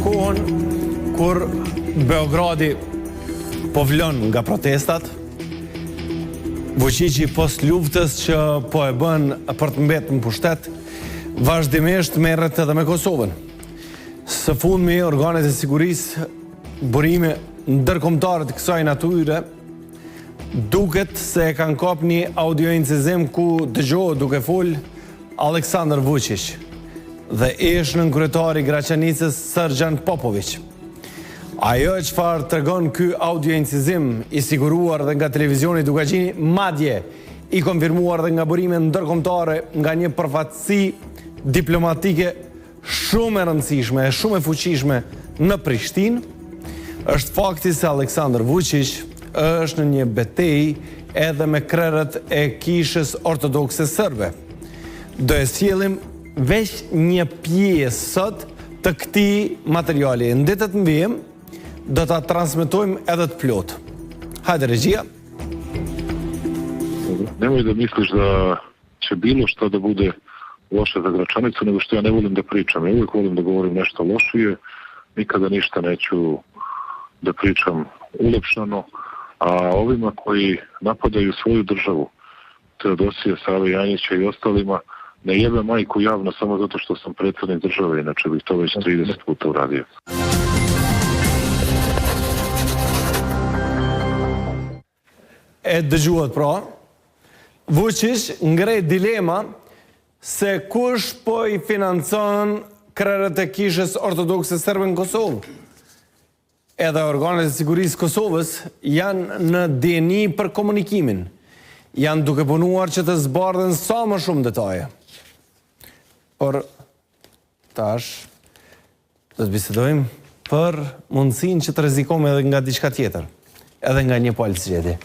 kohën kur Beogradi po vlon nga protestat, Vučići pos luftës që po e bën për të mbetur në pushtet, vazhdimisht merret edhe me Kosovën. Së fundmi, organet e sigurisë, burime ndërkombëtare të kësaj natyre, duket se e kanë kap një audioincizim ku dëgjohet duke fol Aleksandar Vučić dhe ish-nën kryetari i Graçanicës Srdjan Popović. Ajo e çfarë tregon ky audioincizim i siguruar dhe nga televizioni Dukagjini, madje i konfirmuar dhe nga burime ndërkombëtare nga një përfaqësi diplomatike shumë e rëndësishme e shumë e fuqishme në Prishtinë, është fakti se Aleksandar Vučić është në një betejë edhe me krerët e kishës ortodokse serbe. Do e sjellim veç një pjesë sot të këtij materiali. Në ditët në vijim do ta transmetojmë edhe të plot. Hajde regjia. Nemoj da misliš da će bilo šta da bude loše za Gračanicu, nego što ja ne volim da pričam. Ja uvijek volim da govorim nešto lošije, nikada ništa neću da pričam ulepšano, a ovima koji napadaju svoju državu, Teodosija, Save Janjića i ostalima, ne jebe majku javno samo zato što sam predsjednik države, inače bih to već 30 puta uradio. E dëgjuat pra, Vučić ngre dilema se kush po i financon krerët e kishës ortodokse serbe në Kosovë. Edhe organet e sigurisë Kosovës janë në dieni për komunikimin. Janë duke punuar që të zbardhen sa më shumë detaje. Por tash do të bisedojmë për mundësinë që të rrezikojmë edhe nga diçka tjetër, edhe nga një palë zgjedhje.